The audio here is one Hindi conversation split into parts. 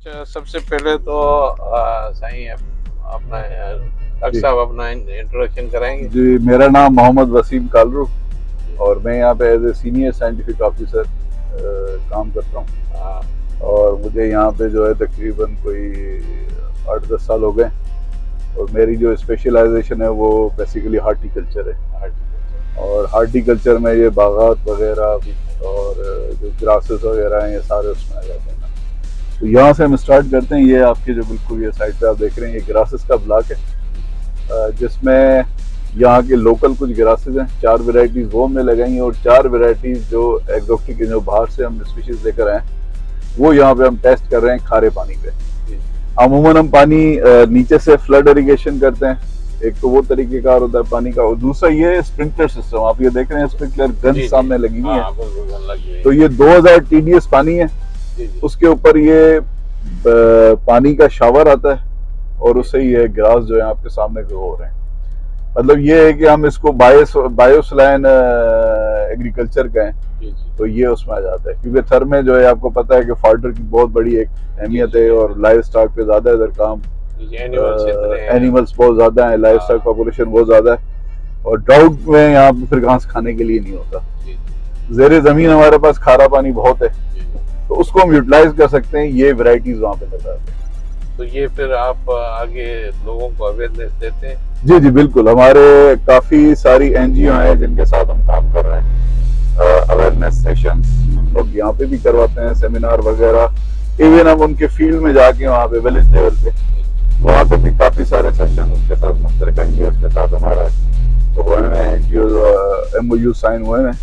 अच्छा, सबसे पहले तो साईं अपना डॉक्टर जी साहब अपना इंट्रोडक्शन कराएंगे। जी, मेरा नाम मोहम्मद वसीम कालरू और मैं यहाँ पे as a senior scientific officer काम करता हूँ। हाँ, और मुझे यहाँ पे जो है तकरीबन कोई 8-10 साल हो गए। और मेरी जो स्पेशलाइजेशन है वो बेसिकली हार्टिकल्चर है। हार्टिकल्चर। और हार्टिकल्चर में ये बागात वगैरह जी और जो ग्रासेस वगैरह हैं ये सारे उसमें आ जाते हैं ना। तो यहाँ से हम स्टार्ट करते हैं। ये आपके जो बिल्कुल ये साइड पे आप देख रहे हैं ये ग्रासेस का ब्लॉक है, जिसमें यहाँ के लोकल कुछ ग्रासेस हैं। 4 वेराइटीज वो हमने लगाई हैं और 4 वेराइटीज जो एग्जोटिक जो बाहर से हम स्पीशीज लेकर आए वो यहाँ पे हम टेस्ट कर रहे हैं खारे पानी पे। जी अमूमन हम पानी नीचे से फ्लड इरिगेशन करते हैं। एक तो वो तरीकेकार होता है पानी का, और दूसरा ये स्प्रिंकलर सिस्टम। आप ये देख रहे हैं स्प्रिंकलर गन जी सामने लगी हुई है। हाँ, बिल्कुल गन लगी हुई तो है। ये 2000 TDS पानी है। जी जी उसके ऊपर ये पानी का शावर आता है और उससे ये ग्रास जो है आपके सामने ग्रो हो रहे हैं। मतलब ये है कि हम इसको बायोस्लाइन एग्रीकल्चर का है, जी जी तो ये उसमें आ जाता है। क्योंकि थर में जो है आपको पता है कि फाल्टर की बहुत बड़ी एक अहमियत है और लाइव स्टॉक पे ज्यादा इधर काम। जी, एनिमल्स इतने हैं। एनिमल्स बहुत ज्यादा है, लाइव स्टॉक पॉपुलेशन बहुत ज्यादा है और ड्राउट में यहाँ पे फिर घास खाने के लिए नहीं होता। जी जेरे जमीन हमारे पास खारा पानी बहुत है, जी जी। तो उसको हम यूटिलाइज कर सकते हैं। ये वेराइटीज वहाँ पे लगा हैं। तो ये फिर आप आगे लोगों को अवेयरनेस देते हैं। जी जी बिल्कुल, हमारे काफी सारी NGO हैं जिनके साथ हम काम कर रहे हैं। अवेयरनेस सेशंस हम लोग यहाँ पे भी करवाते हैं, सेमिनार वगैरह। इवन हम उनके फील्ड में जाके वहाँ पे विलेज लेवल पे वहाँ पे भी काफी सारे सेशन उनके साथ मुख्तलिफ NGOs के साथ हमारा तो हुए हैं। NGO MOU साइन हुए हैं।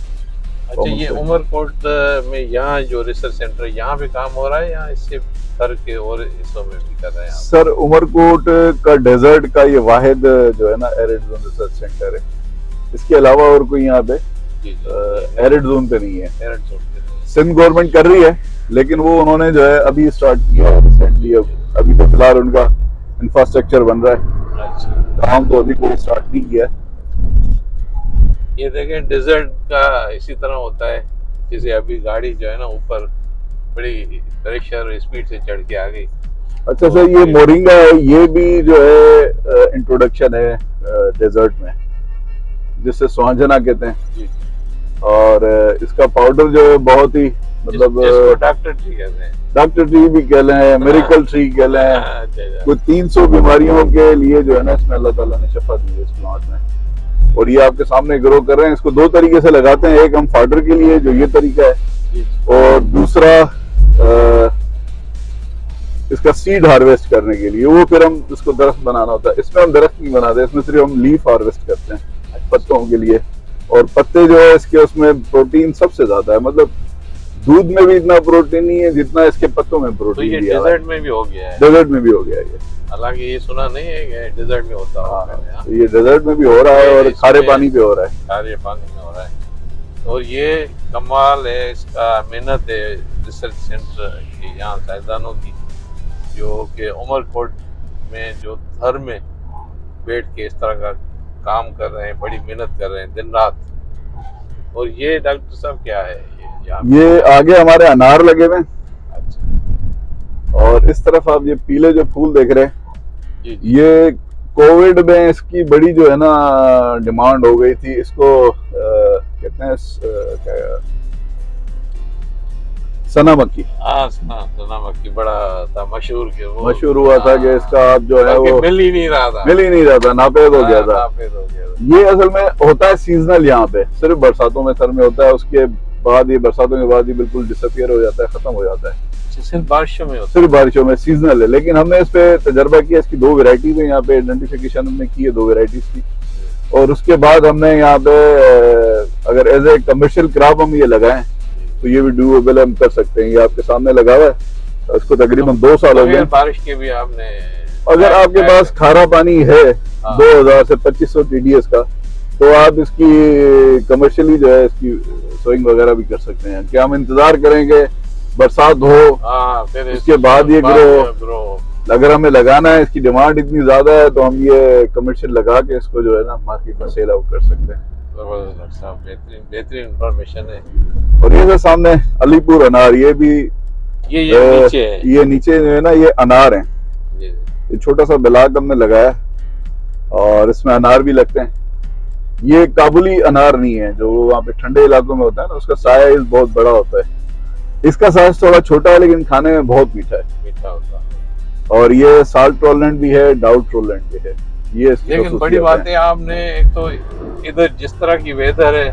अच्छा, ये उमरकोट में यहाँ जो रिसर्च सेंटर यहाँ पे काम हो रहा है या इससे सर के और हिस्सों में भी कर रहे हैं आप? सर उमरकोट का डेजर्ट का ये वाहिद जो है ना एरिड जोन रिसर्च सेंटर है। इसके अलावा और कोई यहाँ पे जी जी एरिड जोन पे नहीं है। एरड जोन पे। सिंध गवर्नमेंट कर रही है, लेकिन वो उन्होंने जो है अभी स्टार्ट किया है रिसेंटली। अभी तो फिलहाल उनका इंफ्रास्ट्रक्चर बन रहा है, अच्छा, काम तो अभी कोई स्टार्ट नहीं किया है। ये देखें डेजर्ट का इसी तरह होता है जैसे अभी गाड़ी जो है ना ऊपर बड़ी प्रेशर और स्पीड से चढ़ के आ गई। अच्छा सर, ये मोरिंगा है, ये भी जो है इंट्रोडक्शन है डेजर्ट में, जिससे सुहांजना कहते हैं। जी जी, और इसका पाउडर जो है बहुत ही मतलब जिसको डॉक्टर ट्री कहते हैं। डॉक्टर ट्री भी कह लें, मेरिकल ट्री कह लें। अच्छा, अच्छा। कुछ 300 बीमारियों के लिए जो है ना इसमें अल्लाह ताला ने शफा दी है इस प्लांट में। और ये आपके सामने ग्रो कर रहे हैं। इसको 2 तरीके से लगाते हैं, एक हम फाडर के लिए जो ये तरीका है, जी जी, और दूसरा इसका सीड हार्वेस्ट करने के लिए। वो फिर हम इसको दरख्त बनाना होता है। इसमें हम दरख्त नहीं बनाते, इसमें सिर्फ हम लीफ हार्वेस्ट करते हैं पत्तों के लिए। और पत्ते जो है इसके उसमें प्रोटीन सबसे ज्यादा है। मतलब दूध में भी इतना प्रोटीन नहीं है जितना इसके पत्तों में तो प्रोटीन ये दिया है। डेजर्ट में भी हो गया है। डेजर्ट में भी हो गया ये। हालांकि ये सुना नहीं है कि डेजर्ट में होता होगा मैंने, हाँ। तो ये डेजर्ट में भी हो रहा है और खारे पानी पे हो रहा है। खारे पानी में हो रहा है। और ये कमाल है, इसका मेहनत है रिसर्च सेंटर की यहाँ साइंसदानों की, जो कि उमरकोट में जो थर में बैठ के इस तरह का काम कर रहे हैं, बड़ी मेहनत कर रहे हैं दिन रात। और ये डॉक्टर साहब क्या है ये आगे हमारे अनार लगे हुए हैं। अच्छा, और इस तरफ आप ये पीले जो फूल देख रहे हैं, जी जी, ये कोविड में इसकी बड़ी जो है ना डिमांड हो गई थी। इसको कहते हैं सना मक्खी। हाँ सना मक्खी बड़ा था मशहूर के वो मशहूर हुआ था कि इसका आप जो है वो मिल ही नहीं रहा था। मिल ही नहीं रहा था, नापेद हो गया था। नापेद हो गया था। ये असल में होता है सीजनल, यहाँ पे सिर्फ बरसातों में सर में होता है। उसके बाद ये बरसातों के बाद ये बिल्कुल डिसअपियर हो जाता है, खत्म हो जाता है। सिर्फ बारिशों में होता सिर्फ बारिशों में सीजनल है। लेकिन हमने इस पे तजर्बा किया, इसकी 2 वेराइटीज है। यहाँ पे आइडेंटिफिकेशन हमने की है 2 वेराइटीज की। और उसके बाद हमने यहाँ पे अगर एज ए कमर्शियल क्रॉप हम ये लगाएं तो ये भी डूएबल हम कर सकते हैं। ये आपके सामने लगा हुआ है, इसको तकरीबन 2 साल हो गए। बारिश के भी आपने अगर आपके पास खारा पानी है हाँ। 2000 से 2500 TDS का, तो आप इसकी कमर्शियली जो है इसकी सोइंग वगैरह भी कर सकते हैं। कि हम इंतजार करेंगे बरसात हो, हाँ, फिर उसके बाद ये ग्रो। अगर हमें लगाना है, इसकी डिमांड इतनी ज्यादा है, तो हम ये कमर्शियल लगा के इसको जो है ना मार्केट में सेल आउट कर सकते हैं। डॉक्टर साहब बेहतरीन बेहतरीन इंफॉर्मेशन है। और ये जो सामने अलीपुर अनार, ये भी ये नीचे है, ये नीचे जो है ना ये अनार है, जी। ये छोटा सा ब्लाक हमने लगाया और इसमें अनार भी लगते हैं। ये काबुली अनार नहीं है जो वहाँ पे ठंडे इलाकों में होता है ना, उसका साइज बहुत बड़ा होता है। इसका साइज थोड़ा छोटा है लेकिन खाने में बहुत मीठा है, मीठा होता है। और ये साल्ट टॉलरेंट भी है, डाउट टॉलरेंट भी है। ये इसकी लेकिन बड़ी बात है, आपने एक तो इधर जिस तरह की वेदर है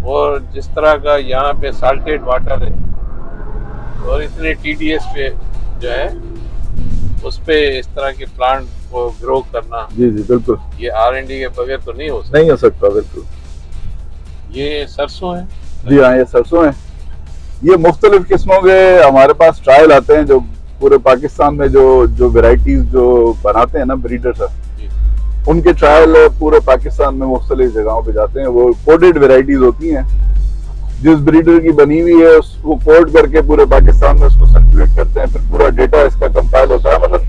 और जिस तरह का यहाँ पे साल्टेड वाटर है और इतने TDS पे जो है उस पे इस तरह के प्लांट को ग्रो करना, जी जी बिल्कुल, ये R&D के बगैर तो नहीं हो सकता। नहीं हो सकता बिल्कुल। ये सरसों है, जी हाँ ये सरसों है। ये मुख्तलिफ किस्मों के हमारे पास ट्रायल आते हैं जो पूरे पाकिस्तान में जो वेराइटीज जो बनाते हैं ना ब्रीडर सर, उनके ट्रायल पूरे पाकिस्तान में मुख्तलिफ जगहों पे जाते हैं। वो कोडेड वेराइटीज होती हैं, जिस ब्रीडर की बनी हुई है उसको कोड करके पूरे पाकिस्तान में उसको सर्कुलेट करते हैं। फिर पूरा डेटा इसका कंपाइल होता है, मतलब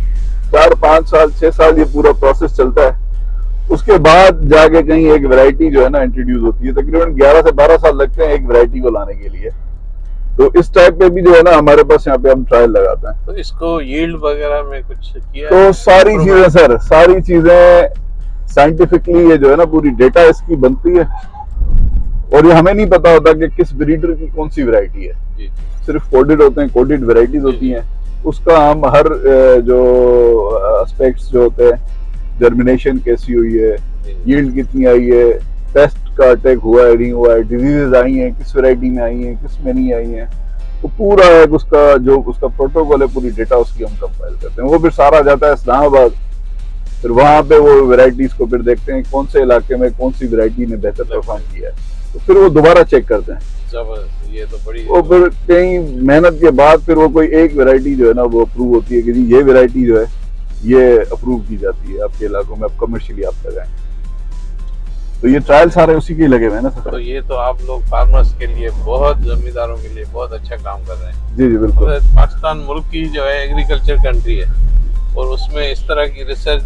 4, 5 साल 6 साल ये पूरा प्रोसेस चलता है। उसके बाद जाके कहीं एक वैरायटी जो है ना इंट्रोड्यूस होती है। तकरीबन 11 से 12 साल लगते हैं एक वैरायटी को लाने के लिए। तो इस टाइप पे भी जो है ना हमारे पास यहाँ पे हम ट्रायल लगाते हैं। तो इसको यील्ड वगैरह में कुछ किया तो सारी चीजें सर, सारी चीजें साइंटिफिकली ये जो है ना पूरी डेटा इसकी बनती है, और ये हमें नहीं पता होता कि किस ब्रीडर की कौन सी वैरायटी है। जी। सिर्फ कोडेड होते हैं, कोडेड वैरायटीज होती हैं। उसका हम हर जो एस्पेक्ट्स जो होते हैं, जर्मिनेशन कैसी हुई है, यील्ड कितनी आई है, पेस्ट का अटैक हुआ है नहीं हुआ है, डिजीजेज आई हैं किस वैरायटी में आई हैं किस में नहीं आई हैं, तो पूरा एक उसका जो उसका प्रोटोकॉल है, पूरी डेटा उसकी हम कंपाइल करते हैं। वो फिर सारा जाता है इस्लामाबाद, फिर वहां पे वो वैरायटीज को फिर देखते हैं कौन से इलाके में कौन सी वैरायटी ने बेहतर परफॉर्म किया है, तो फिर वो दोबारा चेक करते हैं। जबरदस्त, ये तो बड़ी वो फिर कई मेहनत के बाद फिर वो कोई एक वैरायटी जो है ना वो अप्रूव होती है कि जी ये वैरायटी जो है ये अप्रूव की जाती है आपके इलाकों में, अब कमर्शियली आप लगाएं। तो ये ट्रायल सारे उसी के लगे हुए हैं ना सर। तो ये तो आप लोग फार्मर्स के लिए, बहुत जमींदारों के लिए बहुत अच्छा काम कर रहे हैं। जी जी बिल्कुल। पाकिस्तान मुल्क की जो है एग्रीकल्चर कंट्री है, और उसमें इस तरह की रिसर्च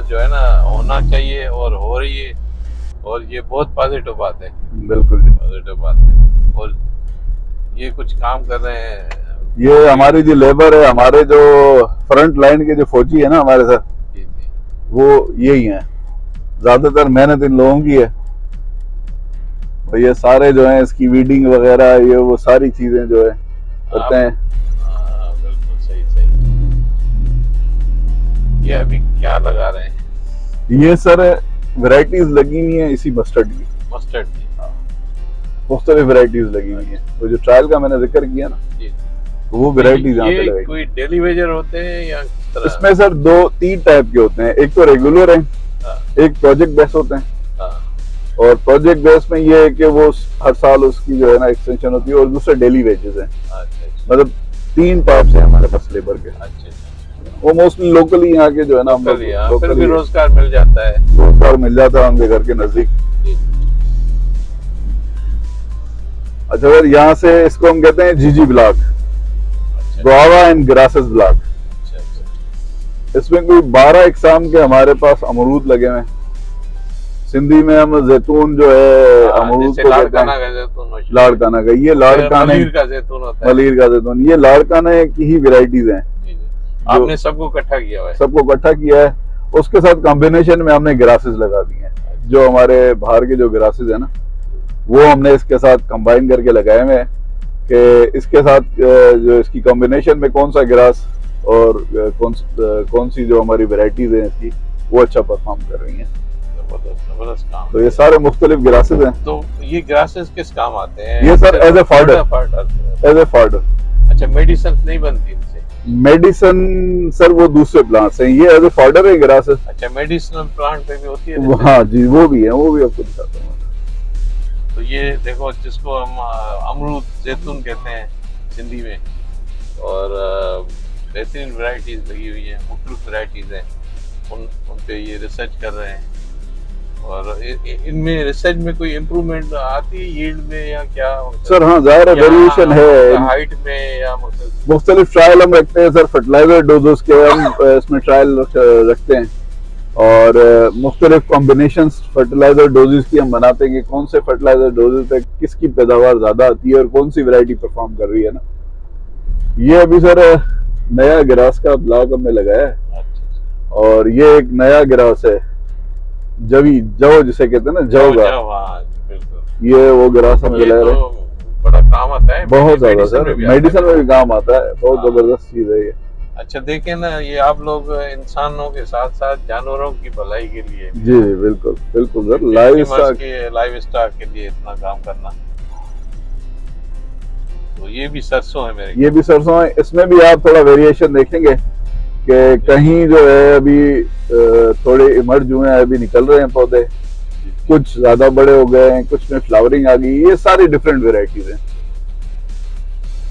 जो है ना होना चाहिए और हो रही है, और ये बहुत पॉजिटिव बात है। बिल्कुल जी पॉजिटिव बात है। और ये कुछ काम कर रहे हैं, ये हमारी जो लेबर है, हमारे जो फ्रंट लाइन के जो फौजी है ना हमारे साथ, जी जी, वो यही हैं। ज्यादातर मेहनत इन लोगों की है, और ये सारे जो है इसकी वीडिंग वगैरह ये वो सारी चीजें जो है करते हैं। बिल्कुल सही सही। ये अभी क्या लगा रहे हैं? ये सर वैरायटीज लगी हुई है इसी मस्टर्ड की, मस्टर्ड की। मुख्तलिफ वैरायटीज लगी हुई है। वो जो ट्रायल का मैंने जिक्र किया ना, जी। तो वो वैरायटीज यहाँ पे ये लगाई। कोई डेली वेजर होते हैं या किस तरह? इसमें सर 2-3 टाइप के होते हैं। एक तो रेगुलर है, एक प्रोजेक्ट बेस होते हैं। और प्रोजेक्ट बेस में ये है कि वो हर साल उसकी जो है ना एक्सटेंशन होती है, और दूसरे डेली वेजेस हैं। मतलब 3 टाइप्स हैं हमारे पास लेबर के। वो मोस्टली लोकली यहाँ के जो है ना हम लोग फिर भी रोजगार मिल जाता है, रोजगार मिल जाता है उनके घर के नजदीक। अच्छा सर, यहाँ से इसको हम कहते हैं जीजी block, guava and grasses block. इसमें कोई 12 इकसाम के हमारे पास अमरूद लगे हुए हैं। सिंधी में हम जैतून जो है अमरूद को कहते हैं लाड़काना का। ये लाड़काने का जैतून होता है, मलीर का जैतून, ये लाड़काने की ही वेराइटीज हैं। आपने सबको इकट्ठा किया हुआ है? सबको इकट्ठा किया है। उसके साथ कॉम्बिनेशन में हमने ग्रासेस लगा दिए हैं। जो हमारे बाहर के जो ग्रासेस है ना, वो हमने इसके साथ कंबाइन करके लगाए हुए हैं कि इसके साथ जो इसकी कॉम्बिनेशन में कौन सा ग्रास और कौन सी जो हमारी वेराइटीज हैं इसकी, वो अच्छा परफॉर्म कर रही हैं। जबरदस्त काम। तो ये सारे मुख्तलिफ ग्रासेस हैं। तो ये ग्रासेस किस काम आते हैं? ये sir as a fodder, as a fodder. अच्छा, मेडिसिन नहीं बनती इनसे? मेडिसिन सर वो दूसरे प्लांट्स हैं, ये एज ए फॉर्डर है ग्रासेस। अच्छा, मेडिसिनल प्लांट पे भी होती है? हाँ जी, वो भी है, वो भी आपको दिखाता हूँ। तो ये देखो, जिसको हम अमरूद जैतून कहते हैं सिंधी में, और बेहतरीन वैरायटीज लगी हुई हैं, मुख्तलिफ वैरायटीज हैं, उन पे ये रिसर्च कर रहे हैं। और इनमें रिसर्च में कोई इम्प्रूवमेंट आती है यील्ड में या क्या? सर हाँ, जाहिर है वेरिएशन है हाइट में या मुख्तलिफ ट्रायल हम रखते हैं सर। फर्टिलाइजर डोजेस के हम इसमें ट्रायल रखते हैं, और मुख्तलिफ कॉम्बिनेशन फर्टिलाइजर डोजेस की हम बनाते हैं कि कौन से फर्टिलाइजर डोजेस पे किसकी पैदावार ज्यादा आती है और कौन सी वैरायटी परफॉर्म कर रही है ना। ये अभी सर नया ग्रास का ब्लॉक हमने लगाया है, अच्छा। और ये एक नया ग्रास है, जवी जव जिसे कहते हैं ना, जव का। हाँ, बिल्कुल। ये वो ग्रास हमें ये लगा रहे तो बड़ा काम आता है, बहुत ज्यादा मेडिसिन सर, में भी आता मेडिसिन में भी काम आता है, बहुत हाँ। जबरदस्त चीज है ये। अच्छा, देखें ना, ये आप लोग इंसानों के साथ साथ जानवरों की भलाई के लिए, जी बिल्कुल बिल्कुल सर, लाइव स्टॉक के लिए इतना काम करना। तो ये भी सरसों है मेरे। ये भी सरसों है, इसमें भी आप थोड़ा वेरिएशन देखेंगे कि कहीं जो है अभी थोड़े इमर्ज हुए हैं, अभी निकल रहे हैं पौधे, कुछ ज्यादा बड़े हो गए हैं, कुछ में फ्लावरिंग आ गई, ये सारी डिफरेंट वेराइटीज हैं।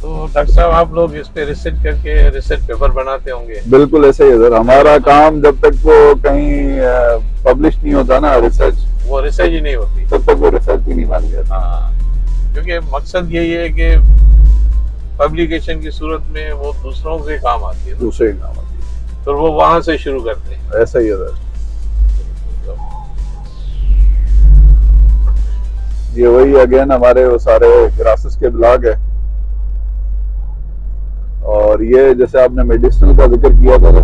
तो डॉक्टर साहब, आप लोग इस पे रिसर्च करके रिसर्च पेपर बनाते होंगे? बिल्कुल ऐसे ही है सर, हमारा काम जब तक वो कहीं पब्लिश नहीं होता ना रिसर्च, वो रिसर्च ही नहीं होती, तब तक वो रिसर्च ही नहीं मान गया। हाँ, क्योंकि मकसद यही है कि पब्लिकेशन की सूरत में वो दूसरों के काम आती है, दूसरे काम आती है, तो वो वहां से शुरू करते हैं। ऐसा ही है सर। ये वही अगेन हमारे वो सारे ग्रासेस के ब्लॉग है, और ये जैसे आपने मेडिसिनल का जिक्र किया था ना,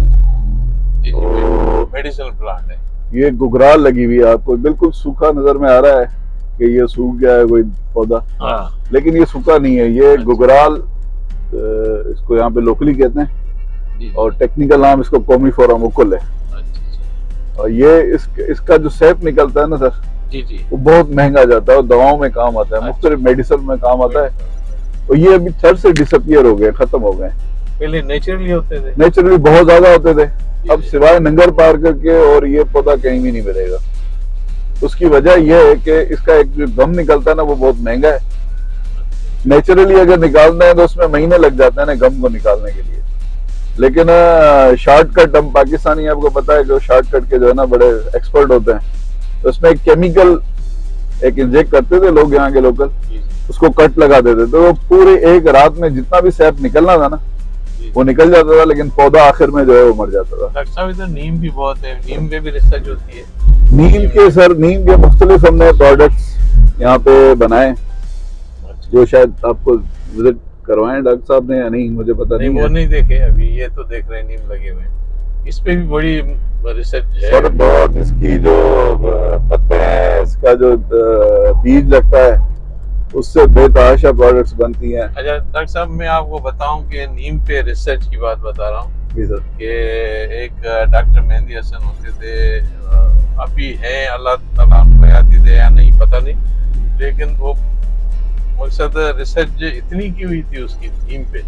मेडिसिनल प्लांट है। ये गुगराल लगी हुई है, आपको बिल्कुल सूखा नजर में आ रहा है कि ये सूख गया है कोई पौधा, हाँ। लेकिन ये सूखा नहीं है, ये गुगराल इसको यहाँ पे लोकली कहते हैं, और टेक्निकल नाम इसको कोमीफोरा मुकुल है। और ये इसका जो सेप निकलता है ना सर, जी जी, वो बहुत महंगा जाता है, और दवाओं में काम आता है, मुख्तलिफ मेडिसिन में काम आता है, और ये अभी थर से डिसअपियर हो गए, खत्म हो गए। पहले नेचुरली होते थे, नेचुरली बहुत ज्यादा होते थे, अब सिवाय नंगर पार करके और ये पौधा कहीं भी नहीं मिलेगा। उसकी वजह यह है कि इसका एक जो गम निकलता है ना, वो बहुत महंगा है। नेचुरली अगर निकालना है तो उसमें महीने लग जाते हैं ना गम को निकालने के लिए, लेकिन शॉर्टकट, हम पाकिस्तानी आपको पता है जो शॉर्टकट के जो है ना बड़े एक्सपर्ट होते हैं, तो उसमें एक केमिकल एक इंजेक्ट करते थे लोग यहाँ के लोकल, उसको कट लगा देते थे, तो वो पूरे एक रात में जितना भी सैप निकलना था ना वो निकल जाता था, लेकिन पौधा आखिर में जो है वो मर जाता था। डॉक्टर साहब, इधर नीम भी बहुत है, नीम पे भी रिसर्च होती है? नीम के सर, नीम के मुख्तलिफ हमने प्रोडक्ट्स यहाँ पे बनाए, जो शायद आपको विजिट करवाएं डॉक्टर साहब ने या नहीं, मुझे पता नहीं, वो नहीं देखे अभी, ये तो देख रहे हैं नीम लगे हुए हैं, इस पे भी बड़ी रिसर्च है सर। बहुत इसकी जो पत्ते हैं, इसका जो बीज लगता है, उससे बेतहाशा प्रोडक्ट्स बनती हैं। अच्छा डॉक्टर साहब, मैं आपको बताऊं कि नीम पे रिसर्च की बात बता रहा हूँ जी सर, कि एक डॉक्टर मेहंदी हसन होते थे, अभी हैं, अल्लाह ताला उनको हयाती दे या नहीं पता नहीं, लेकिन वो मकसद रिसर्च इतनी की हुई थी उसकी नीम पे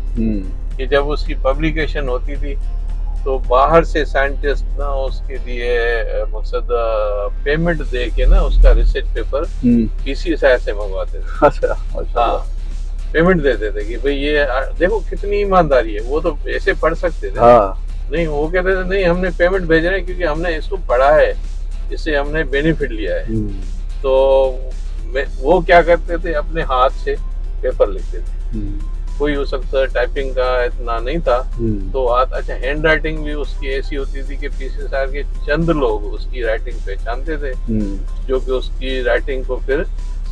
कि जब उसकी पब्लिकेशन होती थी तो बाहर से साइंटिस्ट ना उसके लिए मकसद पेमेंट दे के ना उसका रिसर्च पेपर PCSI से मंगवाते थे। अच्छा, हाँ, पेमेंट देते थे कि भाई ये देखो कितनी ईमानदारी है, वो तो ऐसे पढ़ सकते थे। हाँ। नहीं, वो कहते थे नहीं, हमने पेमेंट भेज रहे हैं क्योंकि हमने इसको पढ़ा है, इससे हमने बेनिफिट लिया है। तो वो क्या करते थे, अपने हाथ से पेपर लिखते थे, कोई हो सकता टाइपिंग का इतना नहीं था, तो अच्छा हैंड राइटिंग भी उसकी ऐसी होती थी कि PCSI के चंद लोग उसकी राइटिंग पहचानते थे, जो कि उसकी राइटिंग को फिर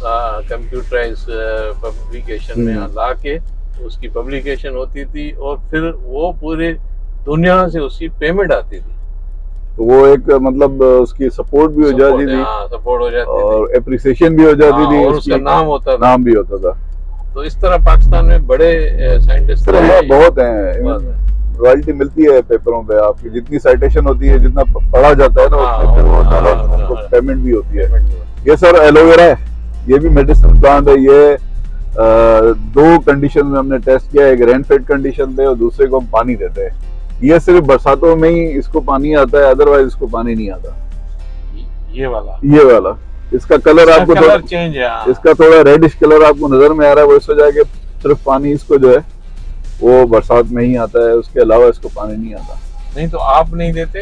कंप्यूटराइज पब्लिकेशन में ला के उसकी पब्लिकेशन होती थी, और फिर वो पूरे दुनिया से उसकी पेमेंट आती थी। तो वो एक मतलब उसकी सपोर्ट भी हो जाती थी, सपोर्ट हो जाती और एप्रिसिएशन भी हो जाती थी, और उसका नाम होता था, नाम भी होता था। तो इस तरह पाकिस्तान में बड़े साइंटिस्ट बहुत हैं, रॉयल्टी मिलती है पेपरों पे, आपकी जितनी साइटेशन होती है, जितना पढ़ा जाता है ना, उसको पेमेंट भी होती है। ये सर एलोवेरा है, ये भी मेडिसिनल प्लांट है। ये 2 कंडीशन में हमने टेस्ट किया है, एक रेनफेड कंडीशन पे और दूसरे को हम पानी देते हैं। ये सिर्फ बरसातों में ही इसको पानी आता है, अदरवाइज इसको पानी नहीं आता। ये वाला इसका कलर आपको कलर चेंज है, इसका थोड़ा रेडिश कलर आपको नजर में आ रहा है, वो इस वजह के सिर्फ पानी इसको जो है वो बरसात में ही आता है, उसके अलावा इसको पानी नहीं आता। नहीं तो आप नहीं देते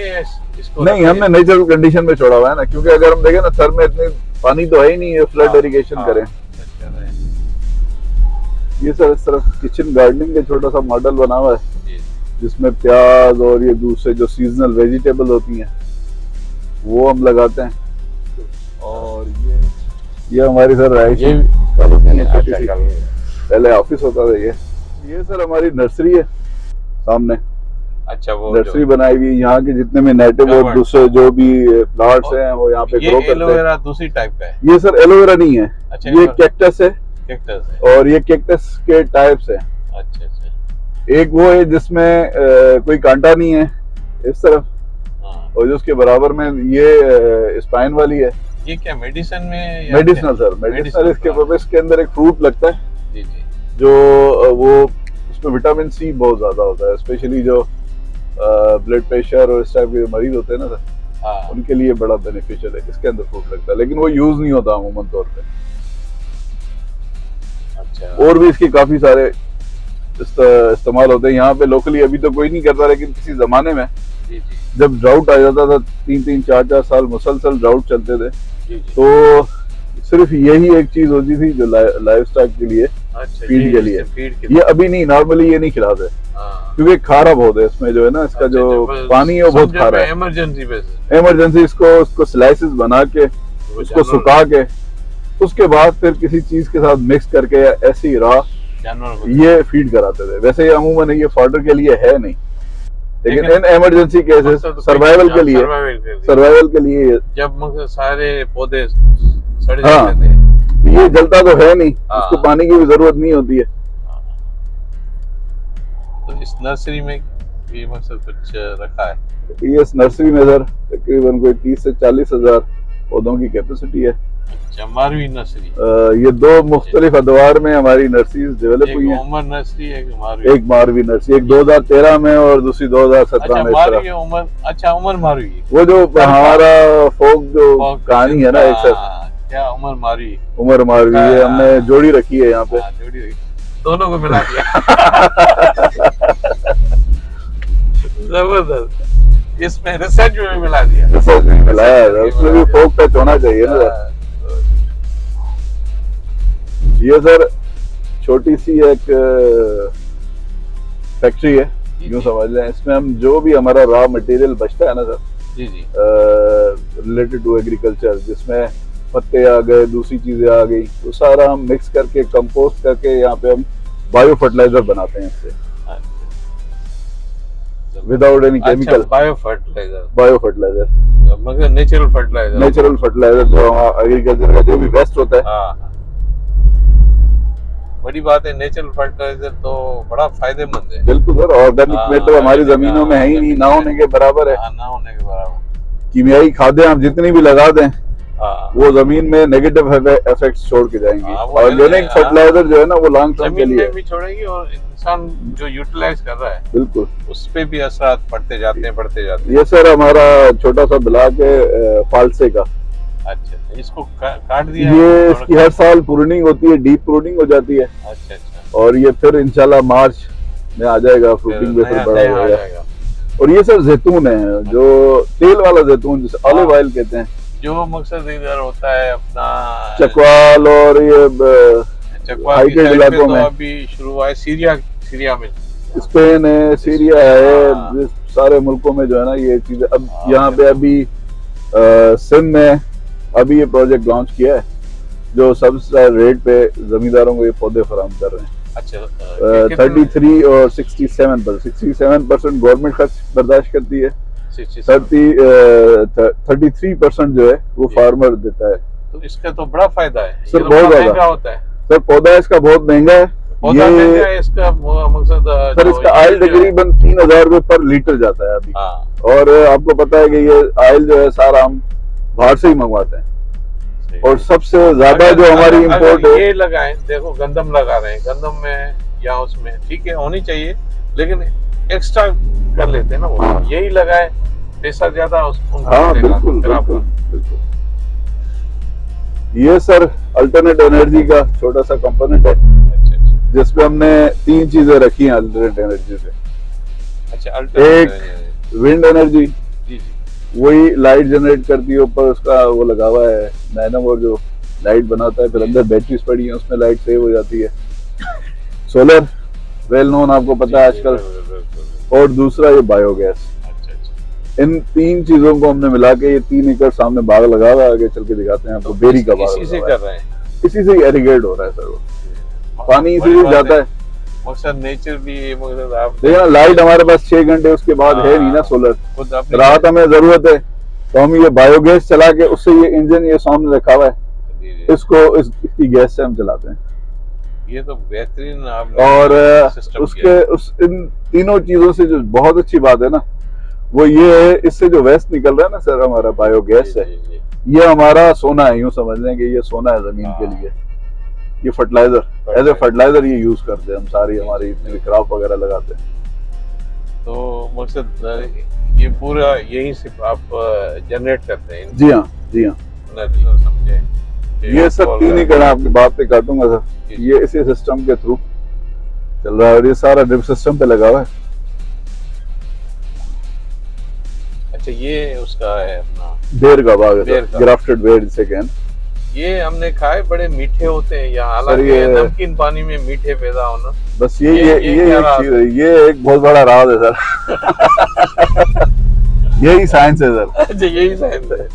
इसको? नहीं, हमने नेचुरल कंडीशन में छोड़ा हुआ है ना, क्योंकि अगर हम देखें ना सर में इतनी पानी तो है ही नहीं है, फ्लड इरिगेशन करें। ये सर इस तरफ किचन गार्डनिंग का छोटा सा मॉडल बना हुआ है, जिसमें प्याज और ये दूसरे जो सीजनल वेजिटेबल होती हैं वो हम लगाते हैं। और ये हमारी सर राइस, पहले ऑफिस होता था ये सर हमारी नर्सरी है सामने। अच्छा, वो नर्सरी बनाई हुई, यहाँ के जितने भी नेटिव और दूसरे जो भी प्लांट्स हैं वो यहाँ पे ग्रो करते हैं। एलोवेरा दूसरी टाइप का है? ये सर एलोवेरा नहीं है। अच्छा, ये कैक्टस है। कैक्टस है। और ये कैक्टस के टाइप्स है। अच्छा अच्छा। एक वो है जिसमें कोई कांटा नहीं है इस तरफ, और जो उसके बराबर में ये स्पाइन वाली है। ये क्या मेडिसिन में? Medicinal sir, medicinal. इसके अंदर एक फ्रूट लगता है जी जी, जो वो उसमें विटामिन सी बहुत ज्यादा होता है, स्पेशली जो ब्लड प्रेशर और इस टाइप के मरीज होते हैं ना सर, उनके लिए बड़ा बेनिफिशियल है। इसके अंदर फ्रूट लगता है, लेकिन वो यूज नहीं होता अमूमन तौर पे। अच्छा। और भी इसके काफी सारे इस्तेमाल होते हैं यहाँ पे। लोकली अभी तो कोई नहीं करता, लेकिन किसी जमाने में जी जी, जब ड्राउट आ जाता था, 3-3, 4-4 साल मुसलसल ड्राउट चलते थे, जी जी, तो सिर्फ यही एक चीज होती थी जो लाइफ स्टॉक के लिए, अच्छा, फीड के लिए। ये अभी नहीं, नॉर्मली ये नहीं खिलाते, क्योंकि खारा बहुत है इसमें, जो है ना इसका जो पानी है वो बहुत खारा है। इमरजेंसी इसको स्लाइसेस बना के उसको सुखा के उसके बाद फिर किसी चीज के साथ मिक्स करके या ऐसी रॉ ये फीड कराते थे। वैसे ये अमूमन ये फॉडर के लिए है नहीं, लेकिन इन इमरजेंसी केसेस सर्वाइवल के लिए जब सारे पौधे सड़ हाँ, जाते हैं, ये जलता तो है नहीं, उसको पानी की भी जरूरत नहीं होती है। तो इस नर्सरी में ये मकसद कुछ रखा है? ये इस नर्सरी में सर तकरीबन कोई 30 से 40 हजार पौधों की कैपेसिटी है। अच्छा, मारवी नर्सरी। ये दो मुख्तलिफ अदवार में हमारी नर्सरीज डेवलप हुई हैं। उमर नर्सरी, एक मारवी नर्सरी, एक 2013 में और दूसरी 2017 में। अच्छा, उमर मारवी, वो जो हमारा फोक जो कहानी है ना, एक सर क्या उमर मारवी, उमर मारवी, ये हमने जोड़ी रखी है यहाँ पे, जोड़ी रखी, दोनों को मिला दिया। जबरदस्त, इसमें रिसर्च में मिला दिया, रिसर्च में मिलाया, उसमें भी फोक टच होना चाहिए ना। ये सर छोटी सी एक फैक्ट्री है, यूं समझ लें। इसमें हम जो भी हमारा रॉ मटेरियल बचता है ना सर, जी जी, रिलेटेड टू एग्रीकल्चर, जिसमें पत्ते आ गए, दूसरी चीजें आ गई, तो सारा हम मिक्स करके कंपोस्ट करके यहाँ पे हम बायो फर्टिलाइजर बनाते हैं इससे, without any chemical. Bio fertiliser मगर नेचुरल फर्टिलाइजर जो एग्रीकल्चर का जो भी वेस्ट होता है। बड़ी बात है, नेचुरल फर्टिलाइजर तो बड़ा फायदेमंद है। बिल्कुल सर, ऑर्गेनिक मैटर हमारी जमीनों में है ही नहीं, ना होने के बराबर है। ना होने के बराबर। कीमियाई खादें आप जितनी भी लगा दें, वो जमीन में नेगेटिव इफेक्ट्स छोड़ के जाएंगे। ऑर्गेनिक फर्टिलाइजर जो है ना, वो लॉन्ग टर्म के लिए भी छोड़ेगी, और इंसान जो यूटिलाइज कर रहा है बिल्कुल उस पे भी असरात पड़ते जाते हैं। ये सर हमारा छोटा सा ब्लॉक है फालसे का। अच्छा, इसको काट दिया? ये इसकी हर साल प्रूनिंग होती है, डीप प्रूनिंग हो जाती है। अच्छा अच्छा। और ये फिर इंशाल्लाह मार्च में आ जाएगा, फ्रूटिंग में फिर बड़ा हो जाएगा। और ये सर जैतून है, जो तेल वाला जैतून, जिसे ऑलिव ऑयल कहते हैं, जो मकसद इधर होता है अपना चकवाल और ये हाइटेड इलाकों में। अभी शुरू हुआ है सीरिया में, स्पेन है, सीरिया है, सारे मुल्कों में जो है ना ये चीजें। अब यहाँ पे अभी सिंध में अभी ये प्रोजेक्ट लॉन्च किया है, जो सबसे रेट पे जमींदारों को ये पौधे फराहम कर रहे हैं। अच्छा, 33 और 67% गवर्नमेंट खर्च बर्दाश्त करती है, 33% जो है वो फार्मर देता है। तो इसका तो बड़ा फायदा है सर, बहुत ज्यादा होता है सर। पौधा इसका बहुत महंगा है। ये इसका मकसद सर, इसका ऑयल तकरीबन 3000 रुपए पर लीटर जाता है अभी। और आपको पता है कि ये ऑयल जो है सारा हम बाहर से ही मंगवाते हैं, और सबसे ज्यादा जो हमारी इंपोर्ट है। ये लगाएं, देखो गंदम लगा रहे हैं, गंदम में या उसमें ठीक है होनी चाहिए, लेकिन एक्स्ट्रा कर लेते हैं ना वो। यही लगाए, पैसा ज्यादा उसको। हाँ बिल्कुल बिल्कुल। ये सर अल्टरनेट एनर्जी का छोटा सा कंपोनेंट है, जिसपे हमने 3 चीजें रखी हैं अल्टरनेट एनर्जी से। अच्छा, एक विंड एनर्जी, वही लाइट जनरेट करती है, ऊपर उसका वो लगा हुआ है डायनामो जो लाइट बनाता है, फिर अंदर बैटरीज पड़ी हैं, उसमें लाइट सेव हो जाती है। सोलर वेल नोन, आपको पता है आजकल। और दूसरा ये बायोगैस। इन 3 चीजों को हमने मिला के ये 3 एकड़ सामने बाग लगा हुआ है, आगे चल के दिखाते हैं आपको। बेरी का बाग इसी से कर रहे हैं, इसी से एरिगेट हो रहा है सर। वो पानी इसी से जाता है, मकसद नेचर भी मकसद आप देखिए ना, लाइट हमारे पास 6 घंटे उसके बाद है नहीं ना सोलर। खुद अपनी रात हमें जरूरत है तो हम ये बायोगैस चला के, उससे ये इंजन ये सामने रखा हुआ है, जी, जी। इसको इसकी गैस से हम चलाते हैं। ये तो बेहतरीन आपने और सिस्टम उसके इन तीनों चीजों से जो बहुत अच्छी बात है ना, वो ये है, इससे जो वेस्ट निकल रहा है ना सर हमारा बायोगैस से, ये हमारा सोना है, यूं समझ लें कि ये सोना है जमीन के लिए। ये फर्टिलाइजर, एज ए फर्टिलाइजर ये यूज करते हैं हम, सारी हमारी इतनी भी क्रॉप वगैरह लगाते हैं। तो मकसद ये पूरा यहीं से आप जनरेट करते हैं? जी हाँ, जी हाँ। समझे? ये सब 3 एकड़ आपकी बात पे काटूंगा सर, ये इसी सिस्टम के थ्रू चल रहा है और ये सारा ड्रिप सिस्टम पे लगा हुआ है। अच्छा, ये उसका है अपना बेर का बाग है, ग्राफ्टेड बेर जिसे कहते। ये हमने खाए, बड़े मीठे होते हैं यहाँ, हालांकि नमकीन पानी में मीठे पैदा होना, बस ये एक चीज है, ये एक बहुत बड़ा राज है सर। यही साइंस है सर। अच्छा, यही साइंस है।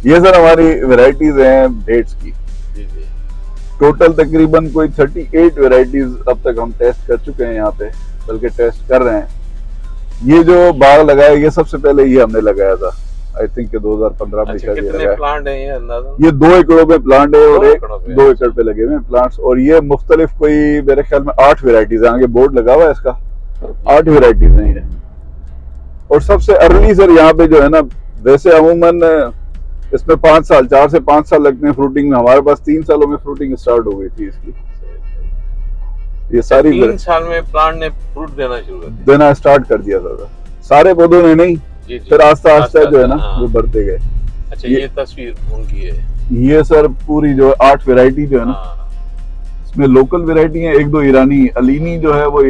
ये सर हमारी वैरायटीज हैं डेट्स की। जी जी। टोटल तकरीबन कोई 38 वैरायटीज अब तक हम टेस्ट कर चुके हैं यहाँ पे, बल्कि टेस्ट कर रहे हैं। ये जो बाग लगाया, ये सबसे पहले ये हमने लगाया था, आई थिंक 2015 में। अच्छा, कितने प्लांट हैं ये अंदाजा? ये 2 एकड़ों में प्लांट है और 2 एकड़ पे लगे हुए हैं प्लांट्स। और ये मुख्तलिफ कोई मेरे ख्याल में 8 वेराइटीज है, आगे बोर्ड लगा हुआ है इसका, 8 वेराइटीज हैं ये। और सबसे अर्ली सर यहाँ पे जो है ना, वैसे अमूमन इसमें 5 साल, 4 से 5 साल लगते हैं फ्रूटिंग में, हमारे पास 3 सालों में फ्रूटिंग स्टार्ट हो गई थी इसकी। ये सारी 3 साल में प्लांट ने फ्रूट देना शुरू कर दिया, देना स्टार्ट कर दिया था सारे पौधों ने नहीं। जी जी। फिर आस्ता आस्ता जो है ना वो बढ़ते गए। अच्छा, ये तस्वीर उनकी है? ये सर पूरी जो 8 वैरायटी जो है ना, इसमें लोकल वैरायटी है, 1-2 ईरानी। अलीनी जो है वो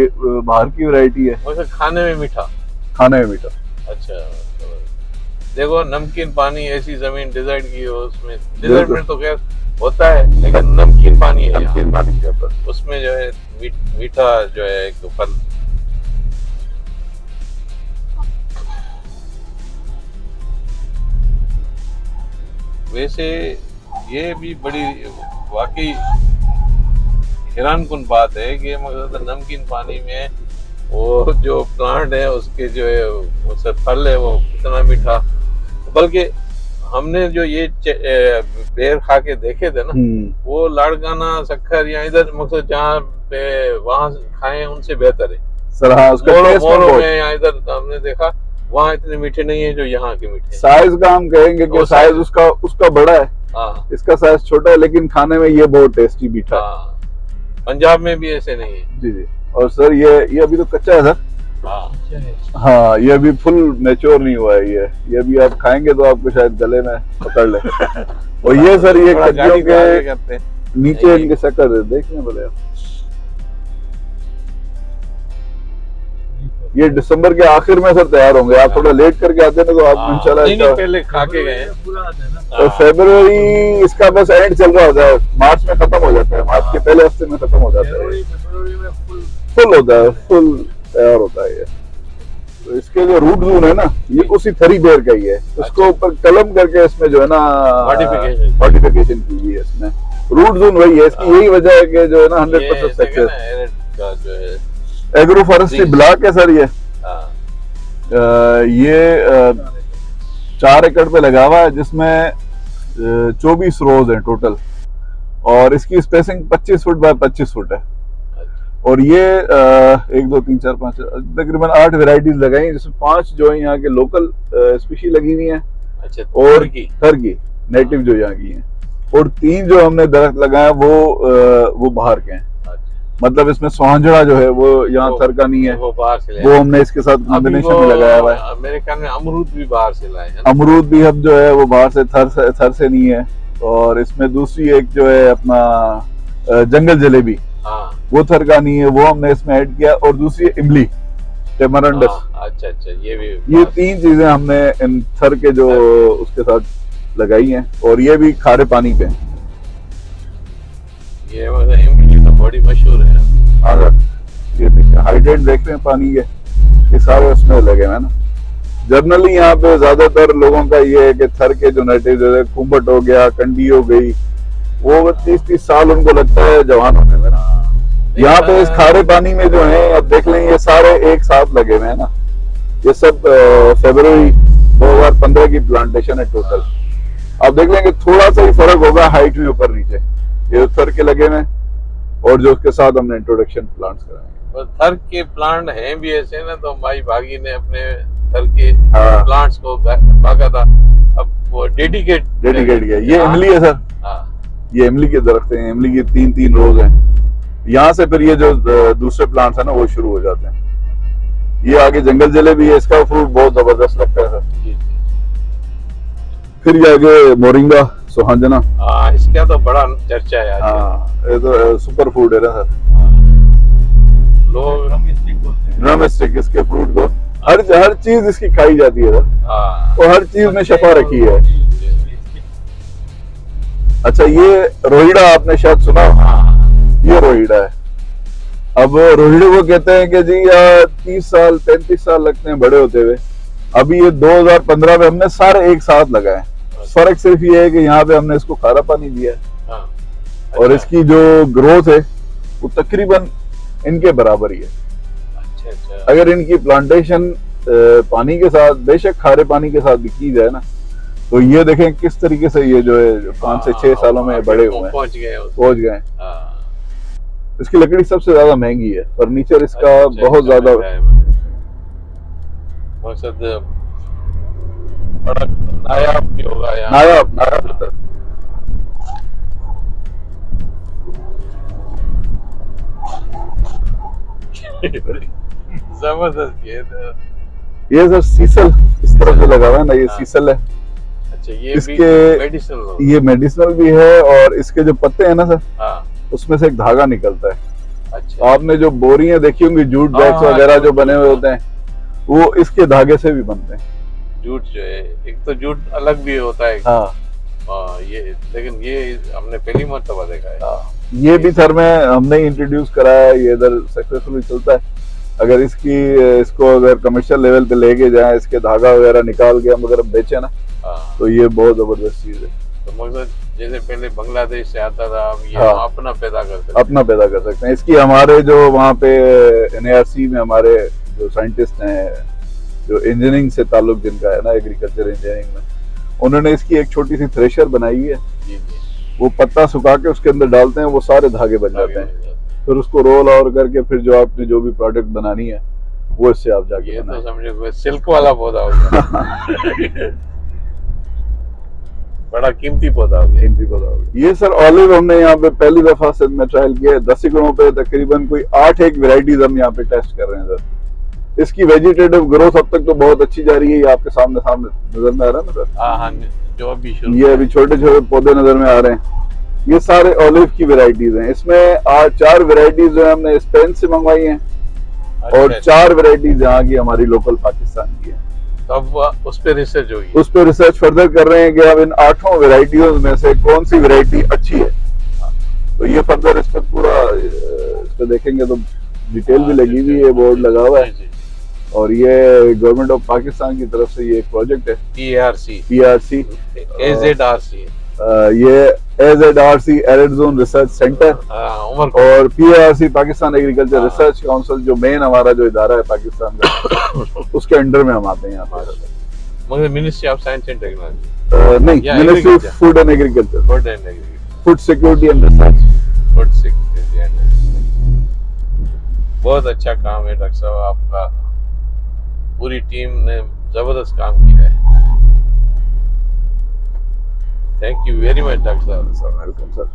बाहर की वैरायटी है। वैसे खाने में मीठा? खाने में मीठा। अच्छा, देखो नमकीन पानी, ऐसी जमीन डिजर्ट की हो, उसमें डिजर्ट में तो खैर होता है, लेकिन नमकीन पानी है, नमकीन पानी के ऊपर उसमें जो है मीठा जो है एक फल। वैसे ये भी बड़ी वाकई हैरानकुन बात है कि मतलब नमकीन पानी में वो जो प्लांट है उसके जो है उससे फल है वो कितना मीठा। बल्कि हमने जो ये बेर खा के देखे थे ना, वो लाड़काना, सक्खर या इधर मकसद जहाँ पे वहाँ खाए उनसे बेहतर है सर। हाँ, उसका मोरो में या इधर हमने देखा, वहाँ इतने मीठे नहीं है जो यहाँ के मीठे। साइज का हम कहेंगे कि साइज उसका बड़ा है, हाँ, इसका साइज छोटा है, लेकिन खाने में ये बहुत टेस्टी मीठा है। पंजाब में भी ऐसे नहीं है। जी जी। और सर ये अभी तो कच्चा है सर। हाँ, ये अभी फुल मैच्योर नहीं हुआ है। ये अभी आप खाएंगे तो आपको शायद गले में पकड़ ले। और ये सर ये कच्चियों के नीचे इनके शक्कर देखने बोले आप, ये दिसंबर के आखिर में सर तैयार होंगे। आप थोड़ा लेट करके आते हैं तो आप इंशाल्लाह पहले खा के गए। तो फरवरी इसका बस एंड चल रहा होता है, मार्च में खत्म हो जाता है, मार्च के पहले हफ्ते में खत्म हो जाता है, फुल होता है, फुल तैयार होता है ये। तो इसके जो रूट जोन है ना, ये उसी थरी बेर का ही है। उसको ऊपर कलम करके इसमें जो है ना मॉडिफिकेशन की हुई है इसमें। रूट जोन वही है, इसकी यही वजह है कि जो है ना 100% सक्सेस। एग्रो फॉरेस्ट्री ब्लॉक है सर ये। ये 4 एकड़ पे लगा हुआ है, जिसमें 24 रोज हैं टोटल, और इसकी स्पेसिंग 25 फुट बाय 25 फुट है। और ये 1 2 3 4 5 तकरीबन 8 वेराइटीज लगाई, जिसमें 5 जो है यहाँ के लोकल स्पीशी लगी हुई हैं। अच्छा, और थर्गी नेटिव जो यहाँ की हैं, और 3 जो हमने दरख्त लगाए वो बाहर के हैं। मतलब इसमें सोहंजड़ा जो है वो यहाँ थर का नहीं है, वो बाहर से वो हमने इसके साथ कॉम्बिनेशन में लगाया हुआ है। मेरे ख्याल में अमरूद भी बाहर से लाए हैं। अमरूद भी अब जो है वो बाहर से थर से नहीं है। और इसमें दूसरी एक जो है अपना जंगल जलेबी, वो थर का नहीं है, वो हमने इसमें ऐड किया। और दूसरी इमली, टेमरंडस। अच्छा, ये 3 चीजें हमने इन थर के जो उसके साथ लगाई हैं। और ये भी खारे पानी पे, ये बड़ी मशहूर है। ये हाइड्रेट देखते हैं पानी के, ये सारे उसमें लगे हैं ना। जनरली यहाँ पे ज्यादातर लोगों का ये है कि थर के जो नेटिव जैसे कुंबट हो गया, कंडी हो गई, वो 30-30 साल उनको लगता है जवान होने में ना। यहाँ पे इस खारे पानी में जो है अब देख लें ये सारे एक साथ लगे हुए हैं ना। ये सब फरवरी 2015 की प्लांटेशन है टोटल। आप देख लेंगे थोड़ा सा ही फर्क होगा हाइट में ऊपर नीचे, ये उतर के लगे हुए और जो उसके साथ हमने इंट्रोडक्शन प्लांट्स कराए। और थर के प्लांट हैं भी ऐसे ना, तो हमारी भागी ने अपने थर के प्लांट्स को भागा था, अब वो डेडिकेट किया। ये इमली है सर, ये इमली के दरख्त हैं, इमली की 3-3 रोज हैं। यहाँ से फिर ये जो दूसरे प्लांट्स है ना वो शुरू हो जाते हैं। ये आगे जंगल जलेबी है, इसका फ्रूट बहुत जबरदस्त लगता है सर। फिर ये आगे मोरिंगा सुहांजना, इसका तो बड़ा चर्चा है। ये तो सुपर फूड है ना सर। लोग ड्रम स्टिक इसके फ्रूट को हर चीज इसकी खाई जाती है सर, और हर चीज में शफा रखी है। अच्छा, ये रोहिड़ा आपने शायद सुना, ये रोहिड़ा है। अब रोहिड़े को कहते हैं कि जी 30 साल 35 साल लगते हैं बड़े होते हुए। अभी ये 2015 में हमने सारे एक साथ लगाए। फर्क सिर्फ ये है कि यहाँ पे हमने इसको खारा पानी दिया है, और इसकी जो ग्रोथ है वो तकरीबन इनके बराबर ही है। अगर इनकी प्लांटेशन पानी के साथ, बेशक खारे पानी के साथ की जाए ना, तो ये देखें किस तरीके से ये जो है 5 से 6 सालों में बड़े हुए हैं, पहुंच गए। इसकी लकड़ी सबसे ज्यादा महंगी है, फर्नीचर इसका बहुत ज्यादा नायाब भी होगा, नायाब जबरदस्त। ये सर सीसल इस तरफ से लगा हुआ है ना, ये सीसल है। अच्छा, ये इसके मेडिसिनल, ये मेडिसिनल भी है, और इसके जो पत्ते हैं ना सर, उसमें से एक धागा निकलता है। अच्छा, आपने जो बोरियां देखी होंगी जूट बैग्स वगैरह जो बने हुए होते हैं, वो इसके धागे से भी बनते हैं। जूट जो है, एक तो जूट अलग भी होता है। ये लेकिन ये हमने पहली मर्तबा देखा है। ये भी सर में हमने इंट्रोड्यूस कराया है, ये इधर सक्सेसफुली चलता है। अगर इसको अगर कमर्शियल लेवल पे लेके जाए, इसके धागा वगैरह निकाल के हम अगर बेचे ना, तो ये बहुत जबरदस्त चीज है। तो मकसद जैसे पहले बांग्लादेश से आता था, अब ये अपना पैदा कर सकते हैं। इसकी हमारे जो वहाँ पे NARC में हमारे जो साइंटिस्ट हैं, जो इंजीनियरिंग से ताल्लुक जिनका है ना, एग्रीकल्चर इंजीनियरिंग में, उन्होंने इसकी एक छोटी सी थ्रेशर बनाई है। वो पत्ता सुखा के उसके अंदर डालते हैं, वो सारे धागे बन जाते हैं। फिर उसको रोल और करके फिर जो आपने जो भी प्रोडक्ट बनानी है वो इससे आप जाके ये तो समझो सिल्क वाला पौधा होगा। बड़ा कीमती पौधा होगा। ये सर ऑलिव हमने यहाँ पे पहली दफा सिंध में ट्रायल किया है। 10 एकड़ों पे तकरीबन कोई 8 एक वेराइटीज हम यहाँ पे टेस्ट कर रहे हैं सर। इसकी वेजिटेटिव ग्रोथ अब तक तो बहुत अच्छी जा रही है। ये आपके सामने नजर में आ रहा है ना सर? जो अभी ये अभी छोटे छोटे पौधे नजर में आ रहे हैं। ये सारे ऑलिव की वेराइटीज हैं। इसमें 4 वेराइटीज जो है हमने स्पेन से मंगवाई हैं, और 4 वेराइटीज यहाँ की हमारी लोकल पाकिस्तान की है। अब उस पर रिसर्च होगी, उस पर रिसर्च फर्दर कर रहे हैं कि अब इन 8 वेराइटियों में से कौन सी वेराइटी अच्छी है। तो ये फर्दर इस पर पूरा इस पर देखेंगे तो डिटेल भी लगी हुई है, बोर्ड लगा हुआ है। और ये गवर्नमेंट ऑफ पाकिस्तान की तरफ से ये एक प्रोजेक्ट है, PRC AZRC, ये AZRC arid zone research centre, और PRC Pakistan agriculture research council, जो मेन हमारा जो इदारा है पाकिस्तान का, उसके अंडर में हम आते हैं यहाँ पर। मगर ministry of science and technology नहीं, ministry of food and agriculture, food security and research. बहुत अच्छा काम है डॉक्टर साहब आपका, पूरी टीम ने जबरदस्त काम किया है। Thank you very much doctor साहब। Welcome sir.